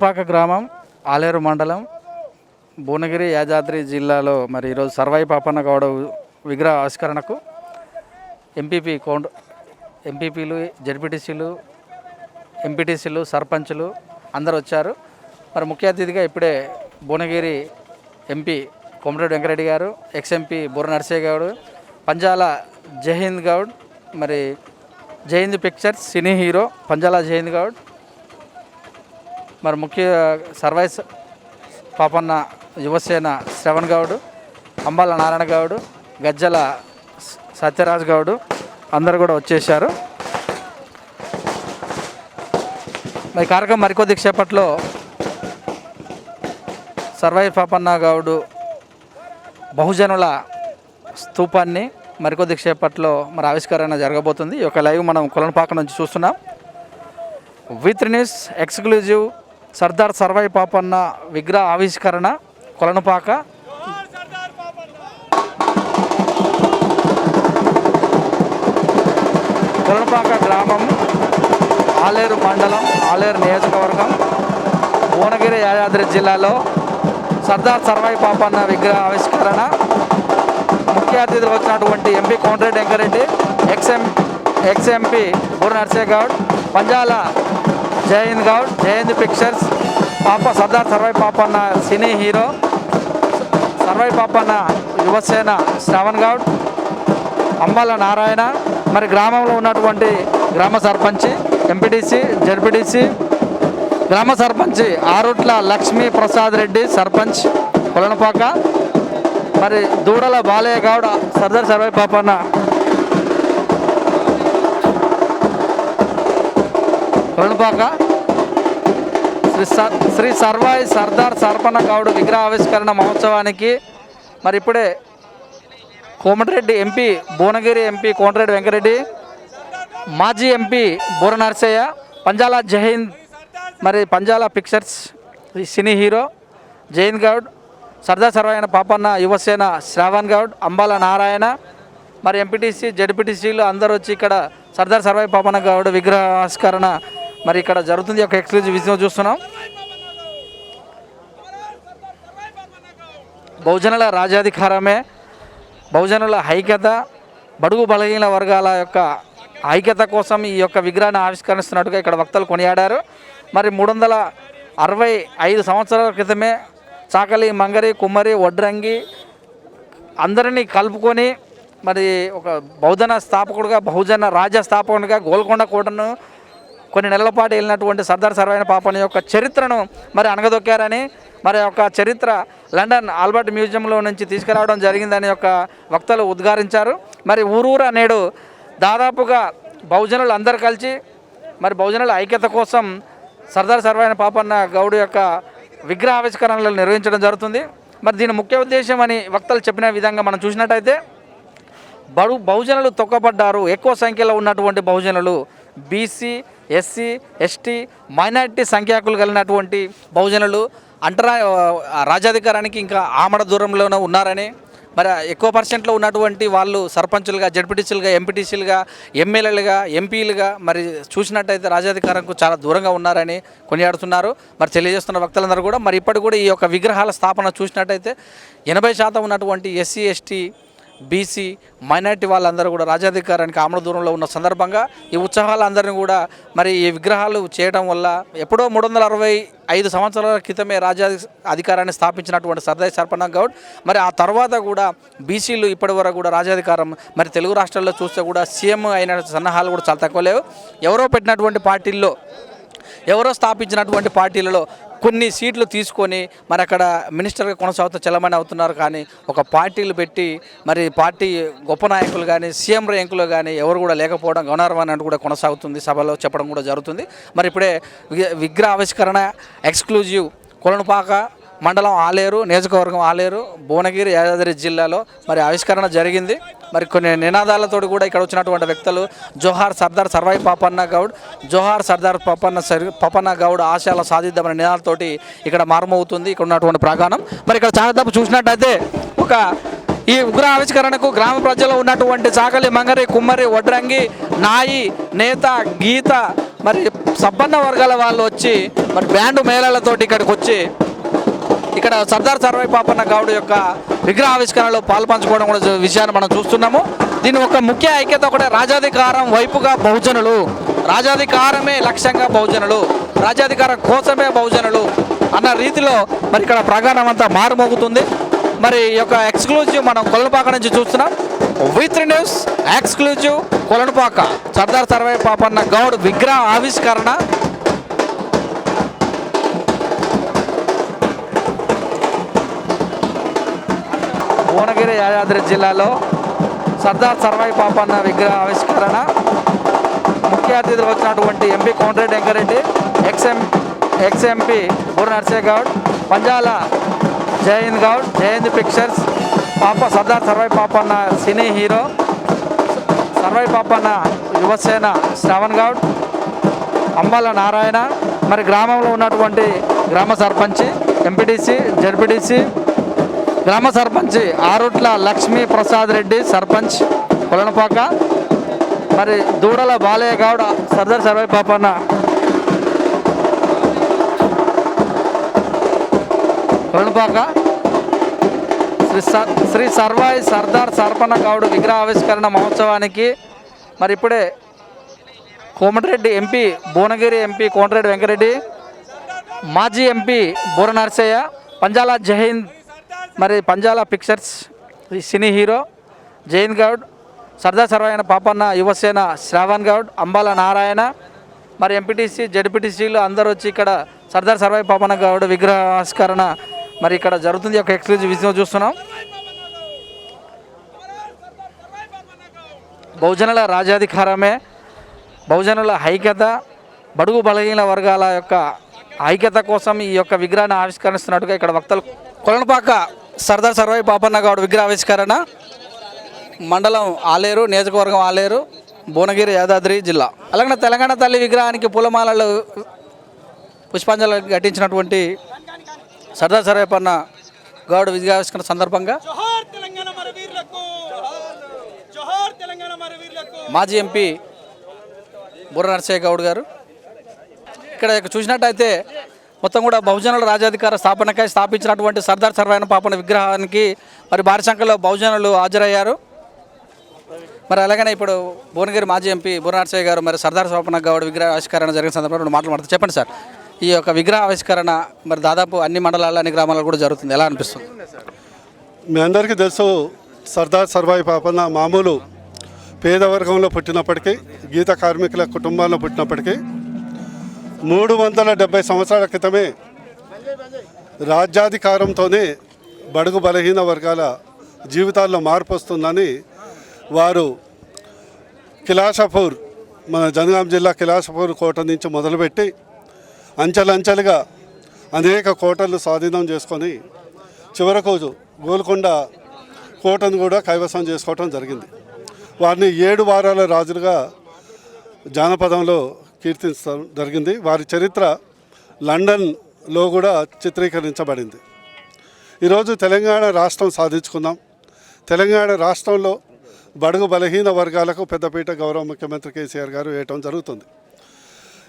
కొలనుపాక గ్రామం, ఆలేరు మండలం, భువనగిరి, యాదాద్రి జిల్లాలో మరి ఈరోజు సర్వాయి పాపన్న గౌడ విగ్రహ ఆవిష్కరణకు ఎంపీపీలు, జడ్పీటీసీలు, ఎంపీటీసీలు, సర్పంచులు అందరూ వచ్చారు. మరి ముఖ్య అతిథిగా ఇప్పుడే భువనగిరి ఎంపీ కోమటిరెడ్డి వెంకరెడ్డి గారు, ఎక్స్ఎంపీ బుర్ర నర్సయ్య గౌడ్, పంజాల జయహింద్ గౌడ్, మరి Jai Hind pictures cine hero Panjala Jaihind Goud, మరి ముఖ్య సర్వాయి పాపన్న యువసేన శ్రవణ్ గౌడ్, అంబాల నారాయణ గౌడ్, గజ్జల సత్యరాజ్ గౌడ్ అందరు కూడా వచ్చేసారు. మరి కార్యక్రమం మరికొద్ది క్షేపట్లో సర్వాయి పాపన్న గౌడ్ బహుజనుల స్తూపాన్ని మరికొద్ది క్షేపట్లో మరి ఆవిష్కరణ జరగబోతుంది. ఈ యొక్క లైవ్ మనం కొలనుపాక నుంచి చూస్తున్నాం. V3 news exclusive Sardar Sarvai Papanna విగ్రహ ఆవిష్కరణ కొలనుపాక. కొలనుపాక గ్రామం, ఆలేరు మండలం, ఆలేరు నియోజకవర్గం, భువనగిరి, యాదాద్రి జిల్లాలో సర్దార్ సర్వాయి పాపన్న విగ్రహ ఆవిష్కరణ. ముఖ్య అతిథులు వచ్చినటువంటి MP Komatireddy Venkareddy, ex MP Burra Narsaiah Goud, Panjala Jaihind Goud, Jaihind pictures, Sardar Sarvai Papanna cine hero, Sarvai Papanna Yuvasena Shravan Goud, Ambala Narayana, మరి గ్రామంలో ఉన్నటువంటి గ్రామ సర్పంచి, ఎంపీటీసీ, జడ్పీటీసీ, గ్రామ సర్పంచి ఆరుట్ల లక్ష్మీ ప్రసాద్ రెడ్డి సర్పంచ్ కొలనుపాక, మరి దూడల బాలయ్య గౌడ్ సర్దార్ సర్వాయి పాపన్న కొలనుపాక, శ్రీ సర్వాయి సర్దార్ సర్పన్న గౌడ్ విగ్రహ ఆవిష్కరణ మహోత్సవానికి మరి ఇప్పుడే కోమటిరెడ్డి ఎంపీ, భువనగిరి ఎంపీ కోమటిరెడ్డి వెంకరెడ్డి, మాజీ ఎంపీ బుర్ర నర్సయ్య, పంజాల జయహింద్, మరి Panjala pictures cine hero Jaihind Goud, Sardar Sarvai Papanna Yuvasena Shravan Goud, Ambala Narayana, మరి ఎంపీటీసీ, జడ్పీటీసీలు అందరూ వచ్చి ఇక్కడ సర్దార్ సర్వాయి పాపన్న గౌడ్ విగ్రహ ఆవిష్కరణ మరి ఇక్కడ జరుగుతుంది. ఒక ఎక్స్క్లూజివ్ విజయం చూస్తున్నాం. బహుజనుల రాజ్యాధికారమే బహుజనుల ఐక్యత, బడుగు బలహీన వర్గాల యొక్క ఐక్యత కోసం ఈ యొక్క విగ్రహాన్ని ఆవిష్కరిస్తున్నట్టుగా ఇక్కడ వక్తలు కొనియాడారు. మరి 365 సంవత్సరాల క్రితమే చాకలి, మంగరి, కుమ్మరి, వడ్రంగి అందరినీ కలుపుకొని మరి ఒక బౌద్ధన స్థాపకుడుగా, బహుజన రాజ్య స్థాపకుడిగా గోల్కొండ కోటను కొన్ని నెలల పాటు వెళ్ళినటువంటి సర్దార్ సర్వాయి పాపన్న యొక్క చరిత్రను మరి అనగదొక్కారని, మరి యొక్క చరిత్ర లండన్ ఆల్బర్ట్ మ్యూజియంలో నుంచి తీసుకురావడం జరిగిందని యొక్క వక్తలు ఉద్ఘాటించారు. మరి ఊరూరా నేడు దాదాపుగా బహుజనులు అందరు కలిసి మరి బహుజనుల ఐక్యత కోసం సర్దార్ సర్వాయి పాపన్న గౌడ్ యొక్క విగ్రహ ఆవిష్కరణలు నిర్వహించడం జరుగుతుంది. మరి దీని ముఖ్య ఉద్దేశం అని వక్తలు చెప్పిన విధంగా మనం చూసినట్టయితే బహుజనులు తొక్కబడ్డారు. ఎక్కువ సంఖ్యలో ఉన్నటువంటి బహుజనులు బీసీ, ఎస్సీ, ఎస్టీ, మైనారిటీ సంఖ్యాకులు కలిగినటువంటి బహుజనులు రాజ్యాధికారానికి ఇంకా ఆమడ దూరంలోనే ఉన్నారని, మరి ఎక్కువ పర్సెంట్లో ఉన్నటువంటి వాళ్ళు సర్పంచులుగా, జడ్పీటీసీలుగా, ఎంపీటీసీలుగా, ఎమ్మెల్యేలుగా, ఎంపీలుగా మరి చూసినట్టయితే రాజ్యాధికారంకు చాలా దూరంగా ఉన్నారని కొనియాడుతున్నారు. మరి తెలియజేస్తున్న వక్తలందరూ కూడా మరి ఇప్పటికి కూడా ఈ యొక్క విగ్రహాల స్థాపన చూసినట్టయితే 80% ఉన్నటువంటి ఎస్సీ, ఎస్టీ, బీసీ, మైనారిటీ వాళ్ళందరూ కూడా రాజ్యాధికారానికి ఆమడ దూరంలో ఉన్న సందర్భంగా ఈ ఉత్సవాలందరినీ కూడా మరి ఈ విగ్రహాలు చేయడం వల్ల ఎప్పుడో 365 సంవత్సరాల క్రితమే అధికారాన్ని స్థాపించినటువంటి సర్దార్ సర్పన్న గౌడ్ మరి ఆ తర్వాత కూడా బీసీలు ఇప్పటి వరకు కూడా రాజ్యాధికారం మరి తెలుగు రాష్ట్రాల్లో చూస్తే కూడా సీఎం అయిన సన్నాహాలు కూడా చాలా తక్కువ లేవు. ఎవరో పెట్టినటువంటి పార్టీల్లో, ఎవరో స్థాపించినటువంటి పార్టీలలో కొన్ని సీట్లు తీసుకొని మరి అక్కడ మినిస్టర్గా కొనసాగుతూ చలమని అవుతున్నారు. కానీ ఒక పార్టీలు పెట్టి మరి పార్టీ గొప్ప నాయకులు కానీ, సీఎం ర్యాంకులు కానీ ఎవరు కూడా లేకపోవడం గమనార్హం కూడా కొనసాగుతుంది. సభలో చెప్పడం కూడా జరుగుతుంది. మరి ఇప్పుడే విగ్రహ ఆవిష్కరణ ఎక్స్క్లూజివ్ కొలనుపాక మండలం, ఆలేరు నియోజకవర్గం, ఆలేరు, భువనగిరి, యాదాద్రి జిల్లాలో మరి ఆవిష్కరణ జరిగింది. మరి కొన్ని నినాదాలతో కూడా ఇక్కడ వచ్చినటువంటి వ్యక్తులు జోహార్ సర్దార్ సర్వాయి పాపన్న గౌడ్, జోహార్ సర్దార్ పాపన్న గౌడ్ ఆశయాల సాధిద్దామనే నినాదాలతోటి ఇక్కడ మారుమవుతుంది ఇక్కడ ఉన్నటువంటి ప్రాంగణం. మరి ఇక్కడ చాలా తప్పు చూసినట్టయితే ఒక ఈ విగ్రహ ఆవిష్కరణకు గ్రామ ప్రజల్లో ఉన్నటువంటి చాకలి, మంగరి, కుమ్మరి, వడ్రంగి, నాయి, నేత, గీత, మరి సంపన్న వర్గాల వాళ్ళు వచ్చి మరి బ్యాండ్ మేళాలతోటి ఇక్కడికి వచ్చి ఇక్కడ సర్దార్ సర్వై పాపన్న గౌడ్ యొక్క విగ్రహావిష్కరణలో పాల్పంచుకోవడం కూడా విషయాన్ని మనం చూస్తున్నాము. దీని ఒక ముఖ్య ఐక్యత ఒకటే, రాజాధికారం వైపుగా బహుజనులు, రాజాధికారమే లక్ష్యంగా బహుజనులు, రాజ్యాధికారం కోసమే బహుజనులు అన్న రీతిలో మరి ఇక్కడ ప్రాంగణం అంతా మారుమోగుతుంది. మరి ఈ యొక్క ఎక్స్క్లూజివ్ మనం కొలనుపాక నుంచి చూస్తున్నాం. V3 news exclusive Kolanupaka Sardar Sarvai Papanna Goud విగ్రహ ఆవిష్కరణ. భువనగిరి యాదాద్రి జిల్లాలో సర్దార్ సర్వై పాపన్న విగ్రహ ఆవిష్కరణ. ముఖ్య అతిథులు వచ్చినటువంటి MP Komatireddy Venkareddy, ex MP Bura Narsaiah Goud, Panjala Jaihind Goud, Jaihind pictures, Sardar Sarvai Papanna cine hero, Sarvai Papanna Yuvasena Shravan Goud, Ambala Narayana, మరి గ్రామంలో ఉన్నటువంటి గ్రామ సర్పంచి, ఎంపీటీసీ, జడ్పీటీసీ, గ్రామ సర్పంచ్ ఆరుట్ల లక్ష్మీ ప్రసాద్ రెడ్డి సర్పంచ్ కొలనుపాక, మరి దూడల బాలయ్య గౌడ్ సర్దార్ సర్వై పాపన్న కొలనుపాక, శ్రీ సర్వై సర్దార్ సర్పన్న గౌడ్ విగ్రహ ఆవిష్కరణ మహోత్సవానికి మరి ఇప్పుడే కోమటిరెడ్డి ఎంపీ, భువనగిరి ఎంపీ కోమటిరెడ్డి వెంకరెడ్డి, మాజీ ఎంపీ బూర నర్సయ్య, పంజాల జయహింద్, మరి Panjala pictures cine hero Jayan Goud, Sardar Sarvai Papanna Yuvasena Shravan Goud, Ambala Narayana, మరి ఎంపీటీసీ, జడ్పీటీసీలు అందరూ వచ్చి ఇక్కడ సర్దార్ సర్వై పాపన్న గౌడ్ విగ్రహ ఆవిష్కరణ మరి ఇక్కడ జరుగుతుంది. ఒక ఎక్స్క్లూజివ్ విజయం చూస్తున్నాం. బహుజనుల రాజ్యాధికారమే, బహుజనుల ఐక్యత, బడుగు బలహీన వర్గాల యొక్క ఐక్యత కోసం ఈ యొక్క విగ్రహాన్ని ఆవిష్కరిస్తున్నట్టుగా ఇక్కడ వక్తలు. కొలనుపాక సర్దార్ సర్వై పాపన్న గౌడ్ విగ్రహ ఆవిష్కరణ, మండలం ఆలేరు, నియోజకవర్గం ఆలేరు, భువనగిరి యాదాద్రి జిల్లా. అలాగే తెలంగాణ తల్లి విగ్రహానికి పూలమాలలు పుష్పాంజలి ఘటించినటువంటి సర్దార్ సర్వై పాపన్న గౌడ్ విగ్రహావిష్కరణ సందర్భంగా మాజీ ఎంపీ బూర నర్సయ్య గౌడ్ గారు ఇక్కడ చూసినట్టయితే మొత్తం కూడా బహుజనుల రాజ్యాధికార స్థాపనకై స్థాపించినటువంటి సర్దార్ సర్వై పాపన్న విగ్రహానికి మరి భారీ సంఖ్యలో బహుజనులు హాజరయ్యారు. మరి అలాగనే ఇప్పుడు భువనగిరి మాజీ ఎంపీ బూర నర్సయ్య గారు మరి సర్దార్ పాపన్న గౌడ్ విగ్రహ ఆవిష్కరణ జరిగిన సందర్భంలో మాట్లాడుతారు. చెప్పండి సార్, ఈ యొక్క విగ్రహ ఆవిష్కరణ మరి దాదాపు అన్ని మండలాల్లో అన్ని గ్రామాల్లో కూడా జరుగుతుంది, ఎలా అనిపిస్తుంది? మీ అందరికీ తెలుసు, సర్దార్ సర్వై పాపన్న మామూలు పేద వర్గంలో పుట్టినప్పటికీ, గీత కార్మికుల కుటుంబాల్లో పుట్టినప్పటికీ 370 సంవత్సరాల క్రితమే రాజ్యాధికారంతోనే బడుగు బలహీన వర్గాల జీవితాల్లో మార్పు వస్తుందని వారు కిలాషపూర్, మన జనగాం జిల్లా కిలాషపూర్ కోట నుంచి మొదలుపెట్టి అంచెలంచెలుగా అనేక కోటలు స్వాధీనం చేసుకొని చివరకు గోల్కొండ కోటను కూడా కైవసం చేసుకోవటం జరిగింది. వారిని 7 వారాల రాజులుగా జానపదంలో కీర్తించడం జరిగింది. వారి చరిత్ర లండన్లో కూడా చిత్రీకరించబడింది. ఈరోజు తెలంగాణ రాష్ట్రం సాధించుకున్నాం. తెలంగాణ రాష్ట్రంలో బడుగు బలహీన వర్గాలకు పెద్దపీట గౌరవ ముఖ్యమంత్రి కేసీఆర్ గారు వేయటం జరుగుతుంది.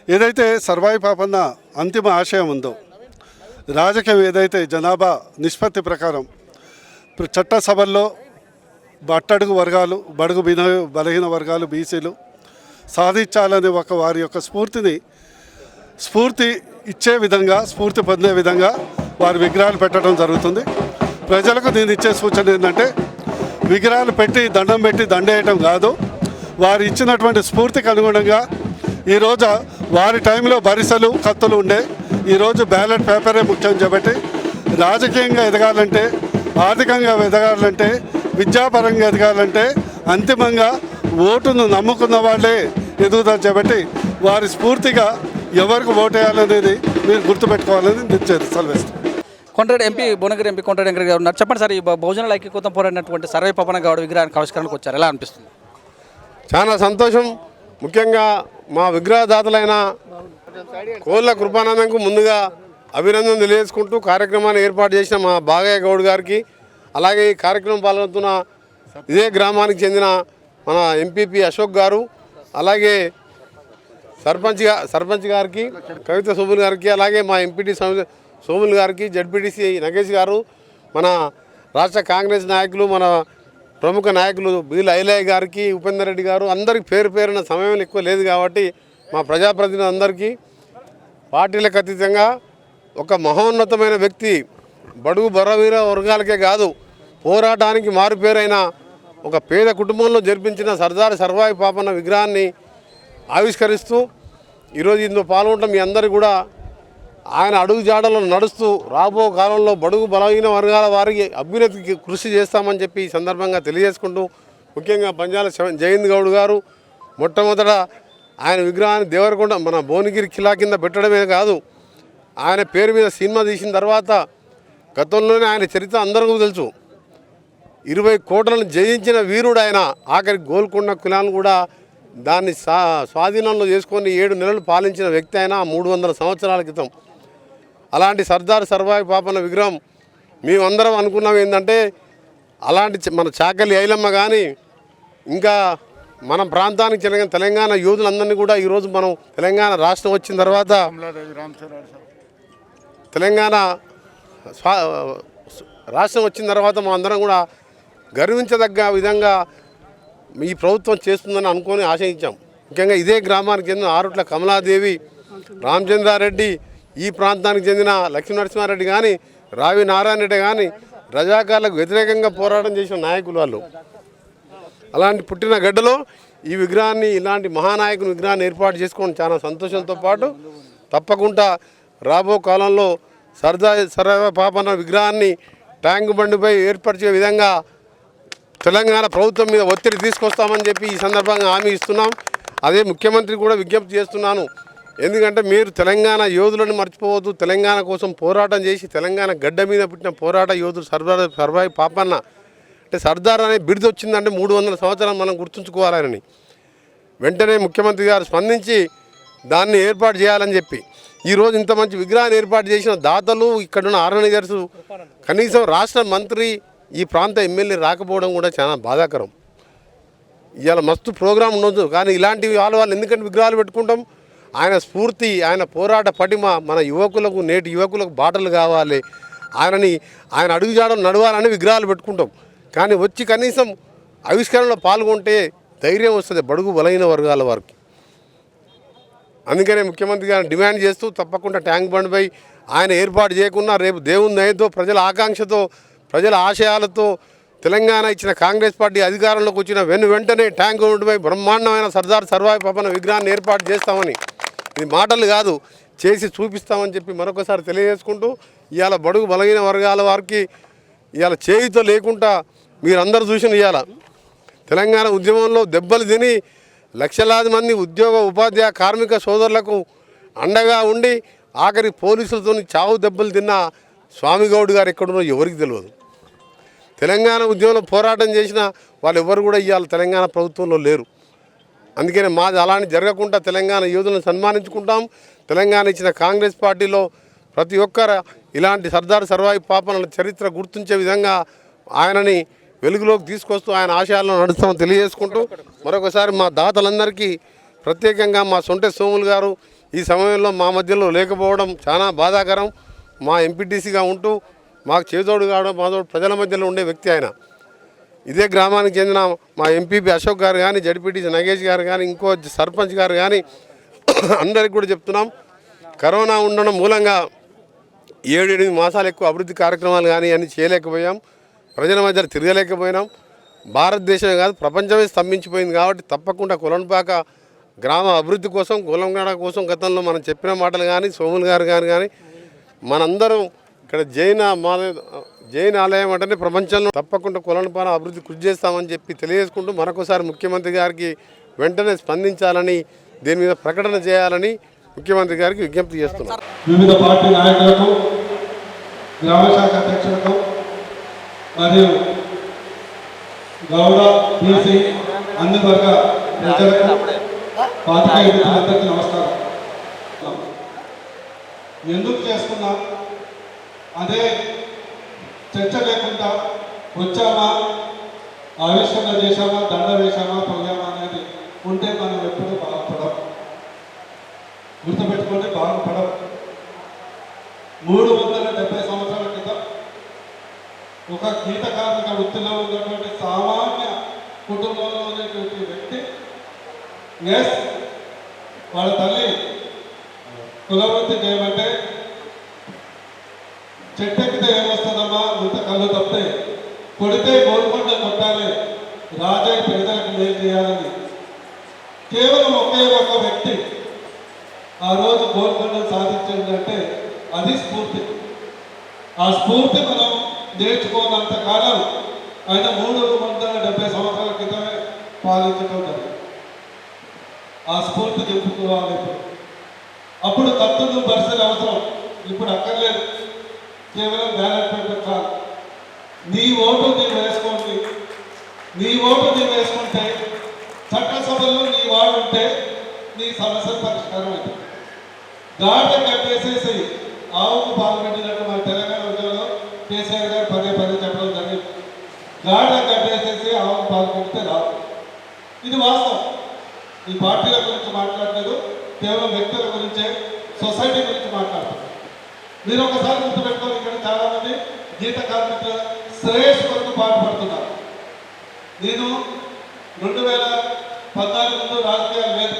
ఏదైతే సర్వై పాపన్న అంతిమ ఆశయం ఉందో, రాజకీయం ఏదైతే జనాభా నిష్పత్తి ప్రకారం చట్టసభల్లో అట్టడుగు వర్గాలు, బడుగు బలహీన వర్గాలు, బీసీలు సాధించాలనే ఒక వారి యొక్క స్ఫూర్తి ఇచ్చే విధంగా, స్ఫూర్తి పొందే విధంగా వారి విగ్రహాలు పెట్టడం జరుగుతుంది. ప్రజలకు నేను ఇచ్చే సూచన ఏంటంటే, విగ్రహాలు పెట్టి దండం పెట్టి దండేయటం కాదు, వారు ఇచ్చినటువంటి స్ఫూర్తికి అనుగుణంగా ఈరోజు వారి టైంలో బరిసెలు, కత్తులు ఉండే, ఈరోజు బ్యాలెట్ పేపరే ముఖ్యం కాబట్టి రాజకీయంగా ఎదగాలంటే, ఆర్థికంగా ఎదగాలంటే, విద్యాపరంగా ఎదగాలంటే అంతిమంగా ఓటును నమ్ముకున్న వాళ్ళే ఎదుగుతారు కాబట్టి వారి స్ఫూర్తిగా ఎవరికి ఓటేయాలనేది మీరు గుర్తుపెట్టుకోవాలని నేను సెలవిస్తాను. కొండ్రెడ్డి ఎంపీ, భువనగిరి ఎంపీ కొండ్రెడ్డి వెంకరెడ్డి గారు ఉన్నారు. చెప్పండి సార్, ఈ బహుజనుల ఐక్యత పోరాడినటువంటి సర్వై పాపన్న గౌడ్ విగ్రహానికి ఆవిష్కరణకు వచ్చారు, ఎలా అనిపిస్తుంది? చాలా సంతోషం. ముఖ్యంగా మా విగ్రహదాతలైన కోళ్ళ కృపానందంకు ముందుగా అభినందన తెలియజేసుకుంటూ కార్యక్రమాన్ని ఏర్పాటు చేసిన మా బాగయ్య గౌడ్ గారికి, అలాగే ఈ కార్యక్రమం పాల్గొంటున్న ఇదే గ్రామానికి చెందిన మన ఎంపీపీ అశోక్ గారు, అలాగే సర్పంచ్ గారికి, కవిత సోములు గారికి, అలాగే మా ఎంపీటీ సోములు గారికి, జడ్పీటీసీ నగేష్ గారు, మన రాష్ట్ర కాంగ్రెస్ నాయకులు, మన ప్రముఖ నాయకులు బీల్ ఐలయ్య గారికి, ఉపేందర్ రెడ్డి గారు, అందరికి పేరున సమయం ఎక్కువ లేదు కాబట్టి మా ప్రజాప్రతినిధులందరికీ పార్టీలకు అతీతంగా ఒక మహోన్నతమైన వ్యక్తి, బడుగు బలహీన వర్గాలకే కాదు పోరాటానికి మారుపేరైన ఒక పేద కుటుంబంలో జరిపించిన సర్దార్ సర్వాయి పాపన్న విగ్రహాన్ని ఆవిష్కరిస్తూ ఈరోజు ఇందులో పాల్గొనడం మీ అందరూ కూడా ఆయన అడుగు జాడలో నడుస్తూ రాబో కాలంలో బడుగు బలహీన వర్గాల వారికి అభ్యున్నతికి కృషి చేస్తామని చెప్పి ఈ సందర్భంగా తెలియజేసుకుంటూ, ముఖ్యంగా పంజాల జయంత్ గౌడ్ గారు మొట్టమొదట ఆయన విగ్రహాన్ని దేవరకొండ మన భువనగిరి కిలా కింద పెట్టడమే కాదు, ఆయన పేరు మీద సినిమా తీసిన తర్వాత గతంలోనే ఆయన చరిత్ర అందరికీ తెలుసు. 20 కోట్లను జయించిన వీరుడు ఆయన. ఆఖరి గోల్కొండ కులాన్ని కూడా దాన్ని స్వాధీనంలో చేసుకొని 7 నెలలు పాలించిన వ్యక్తి అయినా 300 సంవత్సరాల క్రితం. అలాంటి సర్దార్ సర్వాయి పాపన్న విగ్రహం మేమందరం అనుకున్నాం ఏంటంటే, అలాంటి మన చాకలి ఐలమ్మ కానీ ఇంకా మన ప్రాంతానికి చెందిన తెలంగాణ యోధులందరినీ కూడా ఈరోజు మనం తెలంగాణ రాష్ట్రం వచ్చిన తర్వాత రాష్ట్రం వచ్చిన తర్వాత మనం అందరం కూడా గర్వించదగ్గ విధంగా ఈ ప్రభుత్వం చేస్తుందని అనుకొని ఆశయించాం. ముఖ్యంగా ఇదే గ్రామానికి చెందిన ఆరుట్ల కమలాదేవి, రామచంద్రారెడ్డి, ఈ ప్రాంతానికి చెందిన లక్ష్మీనరసింహారెడ్డి కానీ, రావి నారాయణ రెడ్డి కానీ రజాకార్లకు వ్యతిరేకంగా పోరాటం చేసిన నాయకులు వాళ్ళు. అలాంటి పుట్టిన గడ్డలో ఈ విగ్రహాన్ని, ఇలాంటి మహానాయకుని విగ్రహాన్ని ఏర్పాటు చేసుకోవడం చాలా సంతోషంతో పాటు తప్పకుండా రాబో కాలంలో సర్దార్ సర్వాయి పాపన్న విగ్రహాన్ని ట్యాంక్ బండిపై ఏర్పరిచే విధంగా తెలంగాణ ప్రభుత్వం మీద ఒత్తిడి తీసుకొస్తామని చెప్పి ఈ సందర్భంగా హామీ ఇస్తున్నాం. అదే ముఖ్యమంత్రి కూడా విజ్ఞప్తి చేస్తున్నాను. ఎందుకంటే మీరు తెలంగాణ యోధులను మర్చిపోవద్దు. తెలంగాణ కోసం పోరాటం చేసి తెలంగాణ గడ్డ మీద పుట్టిన పోరాట యోధుడు సర్దార్ సర్వాయి పాపన్న. అంటే సర్దార్ అనే బిరుదు వచ్చిందంటే 300 సంవత్సరాలు మనం గుర్తుంచుకోవాలని వెంటనే ముఖ్యమంత్రి గారు స్పందించి దాన్ని ఏర్పాటు చేయాలని చెప్పి ఈరోజు ఇంత మంచి విగ్రహాన్ని ఏర్పాటు చేసిన దాతలు, ఇక్కడున్న ఆర్గనైజర్స్, కనీసం రాష్ట్ర మంత్రి, ఈ ప్రాంత ఎమ్మెల్యే రాకపోవడం కూడా చాలా బాధాకరం. ఇవాళ మస్తు ప్రోగ్రాం ఉండొచ్చు, కానీ ఇలాంటివి వాళ్ళు ఎందుకంటే విగ్రహాలు పెట్టుకుంటాం. ఆయన స్ఫూర్తి, ఆయన పోరాట పటిమ మన యువకులకు, నేటి యువకులకు బాటలు కావాలి. ఆయన అడుగుజాడలు నడవాలని విగ్రహాలు పెట్టుకుంటాం. కానీ వచ్చి కనీసం ఆవిష్కరణలో పాల్గొంటే ధైర్యం వస్తుంది బడుగు బలహీన వర్గాల వారికి. అందుకనే ముఖ్యమంత్రి గారిని డిమాండ్ చేస్తూ తప్పకుండా ట్యాంక్ బండ్పై ఆయన ఏర్పాటు చేయకుండా రేపు దేవుని దయతో, ప్రజల ఆకాంక్షతో, ప్రజల ఆశయాలతో తెలంగాణ ఇచ్చిన కాంగ్రెస్ పార్టీ అధికారంలోకి వచ్చిన వెంటనే ట్యాంక్ బండ్పై బ్రహ్మాండమైన సర్దార్ సర్వాయి పాపన్న విగ్రహాన్ని ఏర్పాటు చేస్తామని, ఇది మాటలు కాదు చేసి చూపిస్తామని చెప్పి మరొకసారి తెలియజేసుకుంటూ, ఇవాళ బడుగు బలహీన వర్గాల వారికి ఇవాళ చేయుత లేకుండా మీరందరూ చూసిన ఇవాళ తెలంగాణ ఉద్యమంలో దెబ్బలు తిని లక్షలాది మంది ఉద్యోగ ఉపాధ్యాయ కార్మిక సోదరులకు అండగా ఉండి ఆఖరి పోలీసులతో చావు దెబ్బలు తిన్న స్వామిగౌడ్ గారు ఎక్కడున్నో ఎవరికి తెలియదు. తెలంగాణ ఉద్యమంలో పోరాటం చేసిన వాళ్ళు ఎవరు కూడా ఇవాళ తెలంగాణ ప్రభుత్వంలో లేరు. అందుకనే మాది అలాంటి జరగకుండా తెలంగాణ యోధులను సన్మానించుకుంటాం. తెలంగాణ ఇచ్చిన కాంగ్రెస్ పార్టీలో ప్రతి ఒక్కరు ఇలాంటి సర్దార్ సర్వాయి పాపన్న చరిత్ర గుర్తించే విధంగా ఆయనని వెలుగులోకి తీసుకొస్తూ ఆయన ఆశయాలను నడుస్తామని తెలియజేసుకుంటూ, మరొకసారి మా దాతలందరికీ ప్రత్యేకంగా మా సొంట సోములు గారు ఈ సమయంలో మా మధ్యలో లేకపోవడం చాలా బాధాకరం. మా ఎంపీటీసీగా ఉంటూ మాకు చేదోడు కావడం, మాతోడు ప్రజల మధ్యలో ఉండే వ్యక్తి ఆయన. ఇదే గ్రామానికి చెందిన మా ఎంపీపీ అశోక్ గారు కానీ, జడ్పీటీసీ నగేష్ గారు కానీ, ఇంకో సర్పంచ్ గారు కానీ అందరికి కూడా చెప్తున్నాం, కరోనా ఉండడం మూలంగా 7-8 మాసాలు ఎక్కువ అభివృద్ధి కార్యక్రమాలు కానీ అన్నీ చేయలేకపోయాం. ప్రజల మధ్య తిరగలేకపోయినాం. భారతదేశమే కాదు ప్రపంచమే స్తంభించిపోయింది. కాబట్టి తప్పకుండా కొలన్పాక గ్రామ అభివృద్ధి కోసం, కొలంగాడ కోసం గతంలో మనం చెప్పిన మాటలు కానీ, సోములు గారు కానీ మనందరం ఇక్కడ జైన్ ఆలయం అంటే ప్రపంచంలో తప్పకుండా కొలన్పాక అభివృద్ధి కృషి చేస్తామని చెప్పి తెలియజేసుకుంటూ, మరొకసారి ముఖ్యమంత్రి గారికి వెంటనే స్పందించాలని, దీని మీద ప్రకటన చేయాలని ముఖ్యమంత్రి గారికి విజ్ఞప్తి చేస్తున్నాం. వివిధ పార్టీ నాయకులకు, గ్రామ శాఖ అధ్యక్షులకు మరియు గౌడ, బీసీ అన్ని వర్గ ప్రజలకు, పాత్రికేయ మిత్రులందరికీ నమస్కారం. ఎందుకు చేస్తున్నాం అదే చర్చ లేకుండా వచ్చామా, ఆవిష్కరణ చేశామా, దండ వేశామా, పోయామా అనేది ఉంటే మనం ఎప్పుడు బాగుపడం. గుర్తుపెట్టుకొని బాగుపడం. 370 సంవత్సరాల క్రితం ఒక గీత కార్మిక వృత్తిలో ఉన్నటువంటి సామాన్య కుటుంబంలో ఉన్నటువంటి వ్యక్తి ఎస్ వాళ్ళ తల్లి కులవృత్తి చేయమంటే చెట్టెక్కితే ఏమొస్తుందమ్మా ముంత కళ్ళు తప్పితే కొడితే గోల్కొండ కొట్టాలి రాజై పేదలకు మేలు చేయాలని కేవలం ఒకే ఒక వ్యక్తి ఆ రోజు గోల్కొండను సాధించిందంటే అది స్ఫూర్తి. ఆ స్ఫూర్తి మనం నేర్చుకోనంత కాలం ఆయన 370 సంవత్సరాల క్రితమే పాలించడం జరిగింది. ఆ స్ఫూర్తి చెప్పుకోవాలి. అప్పుడు కత్తులు బర్సలు అవసరం, ఇప్పుడు అక్కర్లేదు. కేవలం బ్యాలెట్ పేపర్ చాలు. నీ ఓటు నీవు వేసుకోండి. నీ ఓటు నీవు వేసుకుంటే చట్టసభల్లో నీ వాడు ఉంటే నీ సమస్యలు పరిష్కారం అవుతుంది. గాఢ కట్టేసేసి ఆవుకు పాలు పెట్టినట్టు మన తెలంగాణ ఉద్యోగంలో కేసీఆర్ గారు పదే చెప్పడం జరిగింది. గాఢ కట్టేసేసి ఆవుకు పాలు పెడితే రావు. ఇది వాస్తవం. ఈ పార్టీల గురించి మాట్లాడలేదు, కేవలం వ్యక్తుల గురించే, సొసైటీ గురించి మాట్లాడుతున్నారు. మీరు ఒకసారి గుర్తుపెట్టుకోవాలి, ఇక్కడ చాలామంది గీత కార్మికుల శ్రేయస్సు కొరకు పాటుపడుతున్నారు. నేను 2014 ముందు రాజకీయాలు లేదు,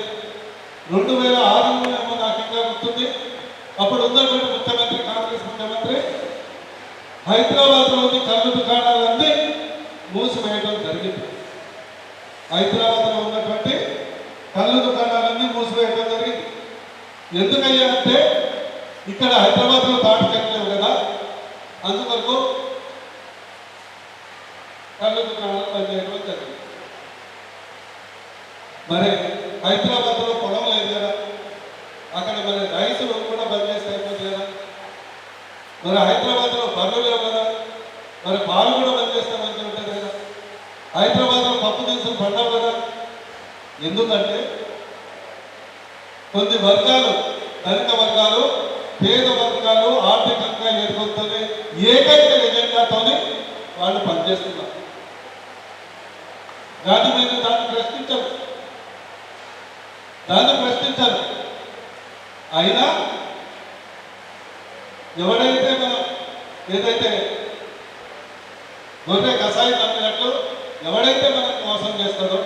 2006 ఏమో నాకు ఇంకా గుర్తుంది. అప్పుడు ఉన్నటువంటి ముఖ్యమంత్రి, కాంగ్రెస్ ముఖ్యమంత్రి, హైదరాబాద్లోని కళ్ళు దుకాణాలన్నీ మూసివేయడం జరిగింది. హైదరాబాద్లో ఉన్నటువంటి కళ్ళు దుకాణాలన్నీ మూసివేయడం జరిగింది. ఎందుకయ్యా అంటే ఇక్కడ హైదరాబాద్లో తాటి చెట్లేవు కదా, అందుకొరకు కళ్ళు దుకాణాలు పనిచేయడం జరిగింది. మరి హైదరాబాద్లో పొలం లేదు కదా, అక్కడ మరి రైతులు కూడా బంద్ చేస్తే అయిపోతుంది కదా. మరి హైదరాబాద్లో బర్రెలు లేవు కదా, మరి పాలు కూడా బంద్ చేస్తే మంచిగా ఉంటుంది కదా. హైదరాబాద్లో పప్పు దినుసులు పండవు కదా. ఎందుకంటే కొన్ని వర్గాలు, ధనిక వర్గాలు, పేద వర్గాలు ఆర్థికంగా ఎదుగుతుంది ఏకైక ఎజెండాతోనే వాళ్ళు పనిచేస్తున్నారు. కానీ మీరు దాన్ని ప్రశ్నించరు. అయినా ఎవడైతే మనం ఏదైతే గొర్రె కషాయం నమ్మినట్లు ఎవడైతే మనకు మోసం చేస్తాడో,